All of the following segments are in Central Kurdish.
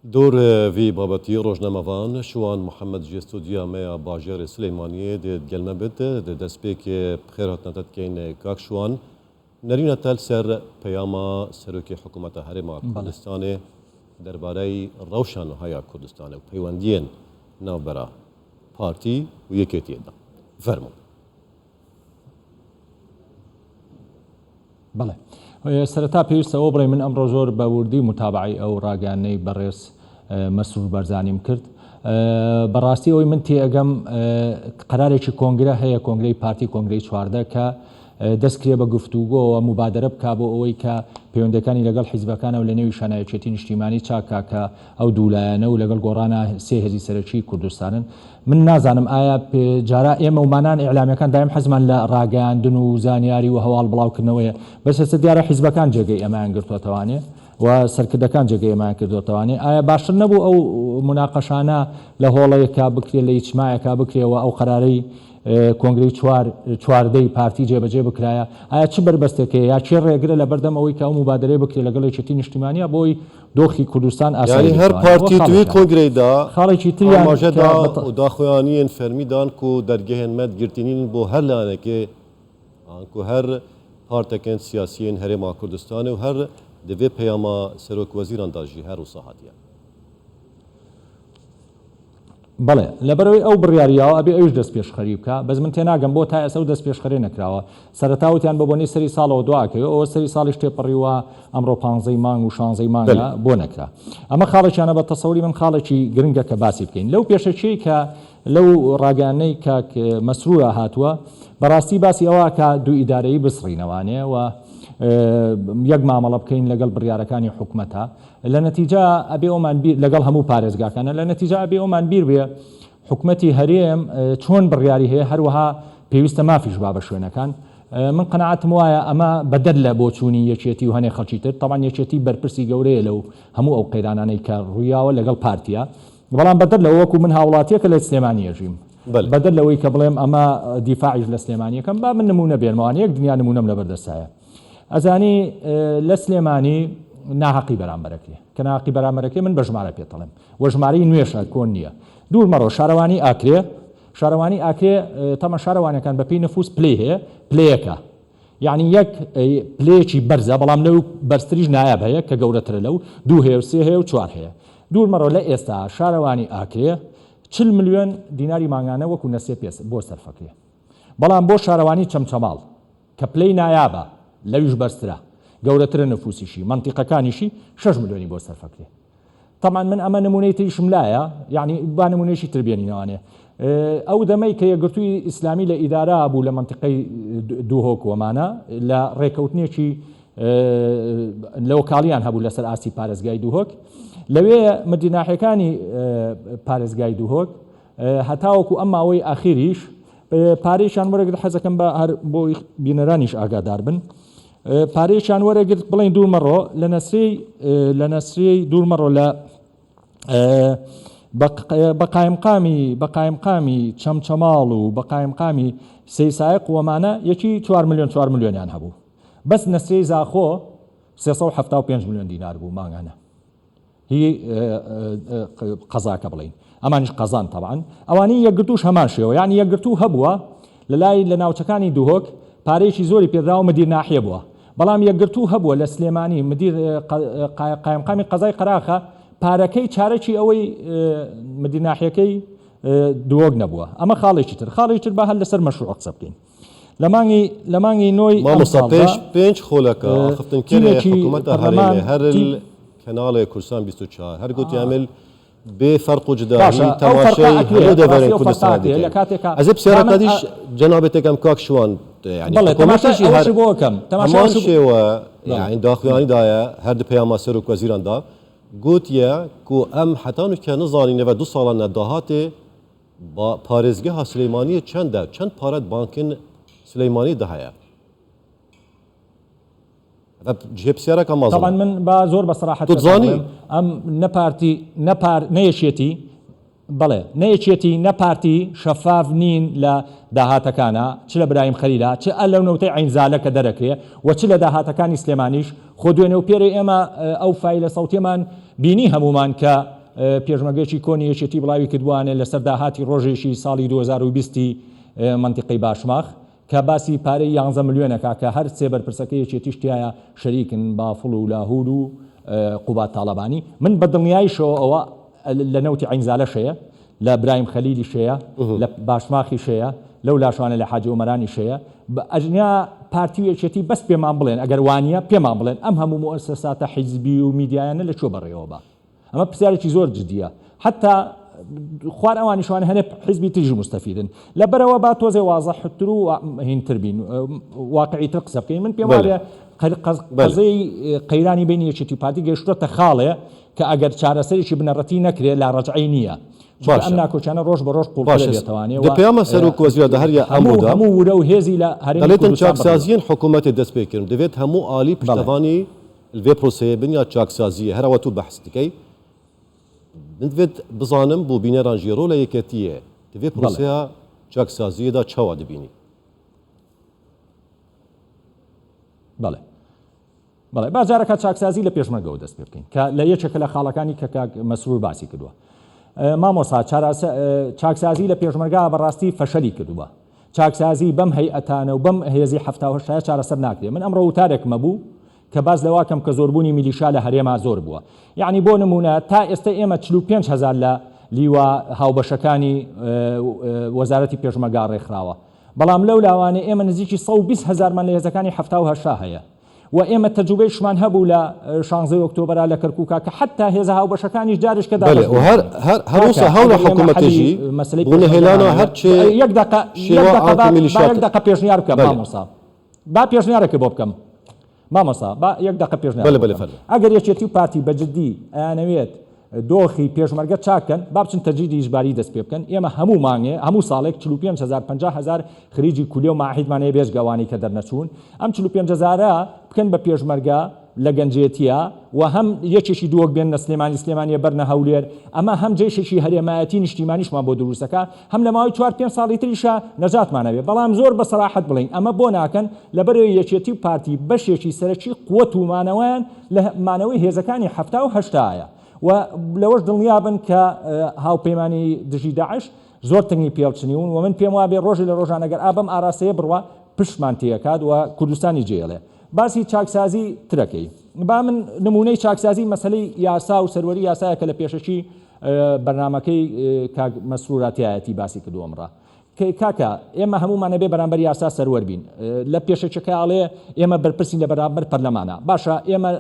دور في بابتي روجنامافان شوان محمد جستوديا ميا باجر سليمانية دجلنا بنت دسبيك بخير هتنتت كين كاك شوان نرينا تل سر بياما سروكي حكومة هرما كردستان درباري روشن هيا كردستان وبيواندين نوبرا بارتي ويكيتي دا فرمو بله سرتا پێویستە ئەوە بڵێ من ئەمڕۆ زۆر بەوردی متابعی ئەو ڕاگەیانەی بەڕێز مەسرور بەرزانیم کرد بەڕاستی ئەوەی من تێئەگەم قەرارێکی کۆنگرە هەیە کۆنگرەی پارتی کۆنگرەی چواردە کە دەستکرێ بە گفتوگۆەوە مبادرە بکا بۆ ئەوەی کە پەیوەندەکانی لەگەڵ حیزبەکانە و لە نێوی شانایەتیەتی نیشتیمانی چاکا کە ئەو دوولایەنە و لەگەڵ گۆڕانە سێ هێزی سەرەکی کوردستانن من نازانم ئایا جارا ئێمە ومانان ئیعلامیەکان دایم حەزمان لە ڕاگەیاندن و زانیاری و هەواڵ بڵاوکردنەوەیە بەس ئێستا دیارە حیزبەکان جێگەی ئەمایان گرتووەتەوانێ و سەرکردەکان جێگەی ئەمایان کردوتەوانێ ئایا باشتر نەبوو ئەو مناقەشانە لە هۆڵەیەکا بکرێت لە ئیجتیماعێکا بکرێەوە ئەو قەرارەی کۆنگرەی چواردەی پارتی جێبەجێ بکرایە ئایا چ بربەستێکەیە یا چێ ڕێگرە لە بەردەمەوەی کە ئەو مبادرەی بکرێت لەگەڵ یەکێتی نیشتیمانیە بۆی دۆخی کوردستان ئاسایی هەر پارتی توی کۆنگرەیدا خاڵێکی تریان و داخوایانیان فەرمیدان و دەرگەهێن مەد گرتنین بۆ هەر لایەنێکێ و هەر پارتەکەن سیاسیین هەرێما کوردستانê و هەر divê peyama serok wezîran da jî her wisa hatiye. بەڵێ لەبەرەوەی ئەو بڕیاریەوە ئەبێ ئەوش دەست پێشخەری بکە بەس من تێناگەم بۆ تا ئێستا و دەست پێشخەری نەکراوە سەرەتاوتیان بە بۆنی سەری ساڵەوە دواکەوە ئەوە سەری ساڵیش تێپەڕیوە ئەمڕۆ 15 مانگ و 16 مانگە بۆ نەکرا ئەمە خاڵێکیانە بە تەسەوری من خاڵێکی گرنگە کە باسی بکەین لەو پێشەچەی کە لەو ڕاگەانەی کە مەسرورە هاتووە بەڕاستی باسی ئەوە کە دوو ئیدارەیی بسڕینەوانێ و یەک مامەڵە بکەین لەگەڵ بڕیارەکانی حکوومەتە لە نەتیجە ئەبێ ئەومان بیر لەگەڵ هەموو پارێزگاکانە لە نەتیجە ئەبێ ئەومان بیر بێ حکوومەتی هەرێم چۆن بڕیاری هەیە هەروەها پێویستە مافیش با بە شوێنەکان من قەنەعەتم وایە ئەمە بەدەر لە بۆچوونی یەکێتی و هەنێ خەڵکی تر تەمان یەکێتی بەرپرسی گەورەیە لەو هەموو ئەو قەیرانانەی کە ڕوویاوە لەگەڵ پارتیە بەڵام بەدەر لە وەکو من هاوڵاتیەکە لە سلێمانی ژیم بەدەر لەوەی کە بڵێم ئەمە دیفاعیش لە سلێمانیەکەم با من نمونە بێنمەوان یەک دنیا نمونەم لەبەردەستایە ئەزانی لە سلێمانی ناحەقی بەرامبەرەکرێ کە ناحەقی بەرامبەرەکەی من بە ژمارە پێتەڵێم و ژمارەی نوێشە کۆن نییە دوور مەڕۆ شارەوانی ئاکرێ شارەوانی ئاکرێ تەمە شارەوانەکان بە پێی نەفوس پلێ هەیە پلەیەکە یعنی یەک پلەیەکی بەرزە بەڵام لەو بەرزتریش نایاب هەیە کە گەورەترە لەو دوو هەیە و سێ هەیە و چوار هەیە دوور مەڕۆ لە ئێستا شارەوانی ئاکرێ 40 ملیۆن دیناری ماگانە وەکو نەسێ بۆ سەرفەکرێ بەڵام بۆ شارەوانی چەمچەماڵ کە پلەی نایابە لەویش بەرزترە گەورەترە نەفوسیشی منتیقەکانیشی 6 ملیۆنی بۆ سەرفەکرێ طبعا من ئەمە نمونەی تریشم لایە یعنی با نمونەیەشی تر بێنینەوانێ ئەو دەمەی کە یەکگرتووی ئیسلامی لە ئیدارە بوو لە منتیقەی دووهۆک وەمانە لە ڕێکەوتنێکی لەوکاڵیان هەبوو لەسەر ئاسی پارێزگای دووهۆک لەوێ مدیناحەکانی پارێزگای دووهۆک هەتاوەکو ئەم ماوەی ئاخیریش پارەیشان وەرەگرت حەزەکەم بە هەر بۆی بینەرانیش ئاگادار بن پارەیشان وەرەگرت بڵێن دوور مەڕۆ لە نەسرەی دوور مەڕۆ لە بەقایمقامی چەمچەماڵ و بەقایمقامی سەیسایق وەمانە یەکی 4 ملیۆنیان هەبوو بەس نەسرەی زاخۆ 375 ملیۆن دینار بوو ماگانە هی قەزاکە بڵین ئەمانیش قەزان طبعا ئەوانی یەکگرتوش هەمان شێوە یعنی یەکگرتو هەبووە لە لای لە ناوچەکانی دووهۆک پارەیەکی زۆری پێدراوە مدیر ناحیە بووە بەڵام یەکگرتو هەبووە لە سلێمانی مدیر قایمقامی قەزای قەراخە پارەکەی چارەکی ئەوەی مدیر ناحیەکەی دووهۆک نەبووە ئەمە خاڵێکی تر با هەر لەسەر مەشروع قسە بکەین لە مانگی نۆی پێنج خۆلەکە خفتنکردێکی حکوومەتە هەرێمێ هەر کەناڵی کوردستان 24 هەر گوتی ئەمل بفرق جداهی تماشای هەموو دەبەرێن کوردستان دەکەن ئەزێ پرسیارەکەدیش جەنابێتێکم کاک شوان بەڵێ تەماشاشی هەر بۆ یەکەم هەمان شێوە یعنی داخوایانیدایە هەر پەیاما سەرۆک وەزیراندا گوتیە کو ئەم حەتان کە نزانینەوە 2 ساڵانە داهاتێ پارێزگەها سلەیمانی چەندە چەند پارەت بانکن سلەیمانی دەهەیە جێپسیارەکە مازن طبعا من با زۆر بەسەراحەت ئەم نەپارتی نەیەشێتی بەڵێ نەیەکێتی نەپارتی شەفاف نین لە داهاتەکانە چ لە برایم خەلیلا چ لەو نەوتەی عینزالە کە دەرەکرێ و چ لە داهاتەکانی سلێمانیش خۆ دوێنێ و پێرە ئێمە ئەو فایلە سەوتێمان بینی هەمومان کە پێشمەرگەیەکی کۆنی یەکێتی بڵاوی کردوانێ لەسەر داهاتی ڕۆژێکی ساڵی 2020 منتیقەی باشماخ کە باسی پارەی 11 ملیۆنەکە کە هەر سێ بەرپرسەکە یەکێتیش تایە شەریکن بافڵ و لاهور و قوبات تاڵەبانی من بە دڵنیاییشەوە ئەوە لە نەوتی عینزالە شەیە لە برایم خەلیلی شەیە لە باشماخی شەیە لەو لاشوانە لە حاجی ئۆمەرانی شەیە ئەژنیا پارتی و یەکێتی بەس پێمان بڵێن ئەگەر وانە پێمان بڵێن ئەم هەموو مؤسساتە حیزبی و میدیایانە لەکوێ بەڕێوە بە ئەمە پرسیارێکی زۆر جدیە حتا خوار ئەوانیشوان هەنێ حیزبی تریژ مستەفیدن لەبەرەوە با تۆزێ وازەحتر و هینتر بین واقعیتر قسە بکەین من پێم وایە قەزەی قەیرانی بینی یەکێتی و پارتی گەیشتووەتە خاڵێ کە ئەگەر چارەسەرێکی بنەڕەتی نەکرێت لا ڕەجعی نییە ئەم ناکۆچانە ڕۆژ بە ڕۆژ قوڵێتوانێت دەپەیامە سەرۆک وەزیرە هەریە ئەمودا هەموو ورە و هێزی لە هەرێتن چاکسازیین حکوومەتی دەست پێکردن دەبێت هەموو عالی پشتەوانی الوێ پرۆسەیە بنیا چاکسازیە هەرەوە تو بەحث دەکەی دەبێت بزانم بۆ بینەران ژێرۆ لە یەکەتیە دەبێت پرۆسەیە چاکسازیەدا چاوا دەبینی بەڵێ بەڵێ بازارەکە چاکسازی لە پێشمەرگەوە دەست پێ بکەین کە لە یەکێکە لە خاڵەکانی کە مەسرور باسی کردووە مامۆسا چاکسازی لە پێشمەرگا بەڕاستی فەشەلی کردووە چاکسازی بەم هەیئەتانە و بەم هێزی هەفتاهشتایە چارەسەر ناکرێت من ئەمڕۆ وتارێکمە بوو کە باز لەواکەم کە زۆربوونی میلیشا لە هەرێما زۆر بووە یعنی بۆ نمونە تا ئێستا ئێمە 45,000 لە لیوە هاوبەشەکانی وەزارەتی پێشمەرگا ڕێکخراوە بەڵام لەو لاوانێ ئێمە نزیکی 120,000مان لە هێزەکانی هەفتاهشتا هەیە و ئێمە تەجوبەیشمان هەبوو لە 16 ئۆکتۆبرا لە کەرکووکا کە حتا هێزە هاوبەشەکانی جارش کە هەروسە هەوڵە حکوومەتیژی بوونە هێلانە هەرچێ یەک دقە پێشنیار بکەم مامۆسا با پێشنیارێکە بۆ بکەم مامۆسا با یەک دقە پێشنیار ئەگەر یەکێتی و پارتی بەجددی ئەیانەوێت دۆخی پێشمەرگە چاکەن با بچن تەجدیدی ئیجباری دەست پێ بکەن ئێمە هەموو مانگێ هەموو ساڵێک 45,000 50,000 خریجی کولیە و ماحیدمانەیە بێژگەوانی کە دەرنەچوون ئەم 45,000 بکەن بە پێشمەرگە لە گەنجێتیە و هەم یەکێکی دووەک بێن لە سلێمانیە بەرنە هەولێر ئەمە هەم جێشێکی هەرێمایەتی نیشتیمانیشمان بۆ دروستەکە هەم لە ماوەی 4-5 ساڵی تریشە نەجاتمانەوێ بەڵام زۆر بە سەراحەت بڵین ئەمە بۆ ناکەن لەبەرەوەی یەکێتی و پارتی بەشێکی سەرەکی قووەت و مانەوەیان لە مانەوەی هێزەکانی هەفتاهشتایە و لەوەش دڵنیابن کە هاوپەیمانی دژی داعش زۆر تەنگی پێڵچنیون و من پێم وابێ ڕۆژی لە ڕۆژانەگەر ئابم ئاراسەیە بڕوە پشتمان تێکات و کوردستانی جێڵێ باسی چاکسازی ترەکەی با من نمونەی چاکسازی مەسلەی یاسا و سەروەری یاسایەکە لە پێشەشی بەرنامەکەی کاک مەسروراتیایەتی باسی کردو ئەمڕە کاکە ئێمە هەمومانە بێ بەرامبەر یاسا سەروەر بین لە پێشەچەکە ئاڵێ ئێمە بەرپرسین لە بەرامبەر پەرلەمانە باشە ئێمە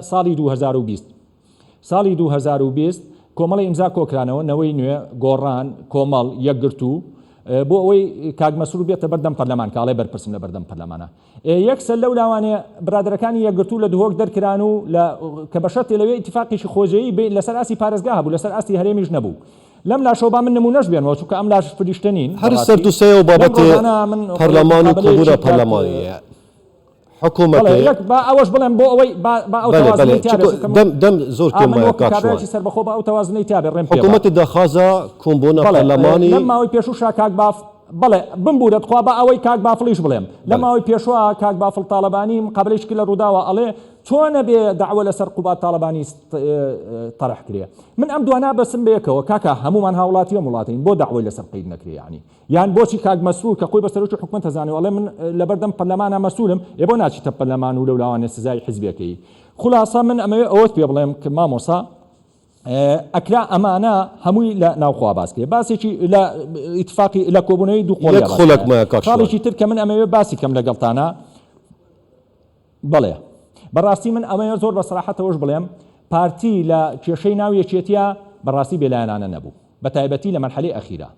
ساڵی 2020 کۆمەڵی ئیمزا کۆکرانەوە نەوەی نوێ گۆڕان کۆمەڵ یەکگرتو بۆ ئەوەی کاک مەسرور بێتە بەردەم پەرلەمان کاڵێ بەرپرسن لە بەردەم پەرلەمانە یەکسەر لەو لاوانێ برادەرەکانی یەکگرتو لە دهۆک دەرکران و کە بەشەرتێ لەوێ ئیتیفاقیشی خۆجەیی لەسەر ئاسی پارێزگا هەبوو لەسەر ئاستی هەرێمیش نەبوو لەم لاشۆبا من نمونەش بێنەوە چونکە ئەم لاش فریشتە نین هەر سەردوسەیە و بابەتی پەرلەمان و کۆبوونە پەرلەمانیە حکوومەتی ئەوەش بڵێم بۆ ئەوەی دەم زۆر کێمەکاری سەربەخۆ بە ئەو تەوازنەی تابێ ڕێم حکوومەتی داخوازە کۆمبوونە پەرلەمانی لەم ماوەی پێشووشا کاک باف بەڵێ بمبورە خوا بە ئەوەی کاک بافڵیش بڵێم لە ماوەی پێشوە کاک بافڵ تاالبانی مقابلەیشکی لە ڕووداوە ئەڵێ چۆنە بێ داوە لەسەر قوبات تاالبانی تەرح کرێ من ئەم دوانا بەسم بەیەکەوە کاکە هەمومان هاوڵاتی و وڵاتین بۆ داوای لەسەر قید نەکرێ یعنی یان بۆچی کاک مەسرور کە خۆی بەسەرۆکی حکومەت هەزانێ ئەڵێ من لەبەردەم پەرلەمانە مەسوولم ێ بۆ ناچیتە پەرلەمان و لەولاوانێ سزای حیزبەکەی خولاسە من ئەمەوێ ئەوەت پێ بڵێم کە مامۆسا ئەکرا ئەمانە هەمووی لە ناوخوا باسکێ باسێکی لە ئیتفاقی لە کۆبوونەوەی دوو خۆڵێکی تر کە من ئەمەوێ باسی کەم لەگەڵتانە بڵێ بەڕاستی من ئەمەیە زۆر بە سەراحەتەوەش بڵێم پارتی لە کێشەی ناو یەکێتیە بەڕاستی بێلایەنانە نەبوو بە تایبەتی لە مەرحەلەی ئەخیرە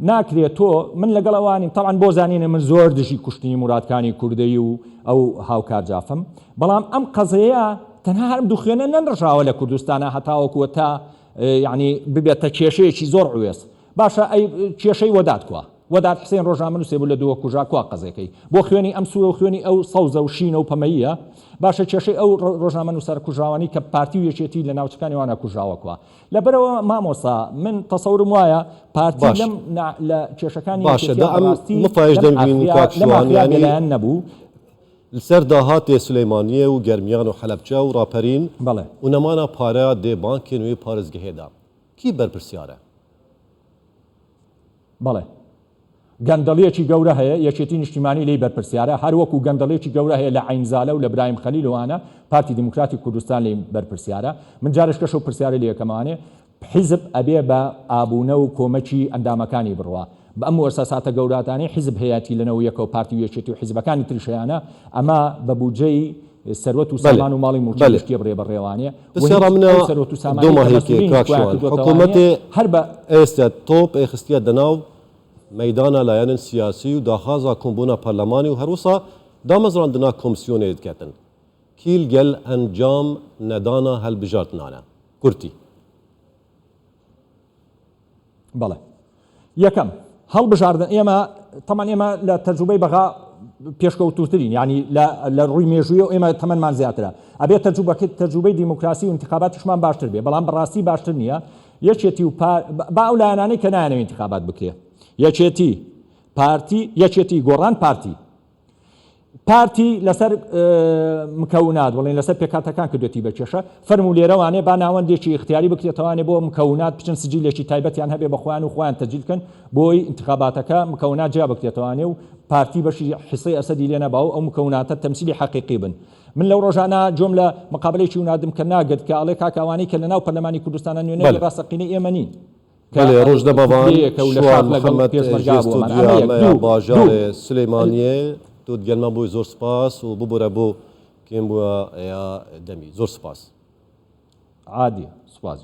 ناکرێت تۆ من لەگەڵ ئەوانیم تەڵان بۆ زانینە من زۆر دژی کوشتنی مورادکانی کوردەی و ئەو هاوکار جافم بەڵام ئەم قەزەیە تەنها هەرم دوخێنە نەنڕژاوە لە کوردستانە هەتاوەکووە تا یعنی ببێتە کێشەیەکی زۆر عوێس باشە ئەی کێشەی وەداتکووە وەداد حسێن ڕۆژنامە نووسێ بوو لە دووە کوژا کوا قەزەکەی بۆ خوێنی ئەم سوورە و خوێنی ئەو سەوزە و شینە و پەمەیە باشە کێشەی ئەو ڕۆژنامە نووسەر کوژاوانی کە پارتی و یەکێتی لە ناوچەکانی وانە کوژاوەکوە لەبەرەوە مامۆسا من تەسەورم وایە پارتی لەم لە کێشەکانی لەمایان نەبوو لەسەر داهاتێ سلەیمانیە و گەرمیان و حەلەبجە و ڕاپەرین و نەمانە پارە دێ بانکێ نوێی پارێزگەهێدا کی بەرپرسیارە بەڵێ گەندەڵیەکی گەورە هەیە یەکێتی نیشتیمانی لی بەرپرسیارە هەروەکو گەندەڵێکی گەورە هەیە لە عینزالە و لە برایم خەلیلوانە پارتی دیموکراتی کوردستان لی بەرپرسیارە من جارش کەش و پرسیارە لە یەکەمانێ حیزب ئەبێ بە ئابوونە و کۆمەکی ئەندامەکانی بڕوا بە ئەم وەرسەساتە گەوراتانی حیزب هەیەی لەنەوە یەکە و پارتی و یەکێتی و حیزبەکانی تریشیانە ئەمە بە بودجەی سەروەت و سامان و ماڵی موچەشتی بڕێ بەڕێوانێ سەروەت و سامانێکی کاکشوان حکوومەتێ هەر بە ئێستا تۆپ ئێخستیە دەناو مەدانە لایەنن سیاسی و داخوازا کۆمبوونە پەرلەمانی و هەروسا دامەزراندنا کۆمسیۆنێ دکەتن کیل گەل ئەنجام نەدانە هەلبژارتنانە کورتی بەڵێ یەکەم هەڵبژاردن ئێمە تەمان ئێمە لە تەجروبەی بەغا پێشکەوتوترین ینی لە ڕووی مێژووی و ئێمە تەمەمان زیاترە ئەبێت تەجروبەی دیموکراسی و انتخاباتیشمان باشتر بێ بەڵام بەڕاستی باشتر نییە یەکێتی و با ئەو لایەنانەی کە نایەنەوە انتخابات بکرێ یەکێتی پارتی یەکێتی گۆڕان پارتی لەسەر مکەونات بڵێن لەسەر پێکاتەکان کردوێتی بە کێشە فەرمولێرەوانێ با ناوەندێکی اختیاری بکرێتەوانێ بۆ مکەونات بچن سجلێکی تایبەتیان هەبێ بە خۆیان و خۆیان تەجیلکەن بۆی انتخاباتەکە مکەونات جیا بکرێتەوانێ و پارتی بەشی حسەی ئەسەدی لێ نەباو ئەو مکەوناتە تەمسیلی حەقیقی بن من لەو ڕۆژانە جۆم لە مقابلەیەکی ونادم کە ناگرت کە ئەڵێ کاکاوانی کە لەناو پەرلەمانی کوردستانە نوێنەی ڕاستەقینەی ئێمە نین ڕۆژ دەبەوان شوان محەممەد جێستودیا باژارێ سلەیمانیە تو گەلمە بووی زۆر سپاس و ببوورە بۆ کێم بووە یا دەمی زۆر سپاس عادیە سپاس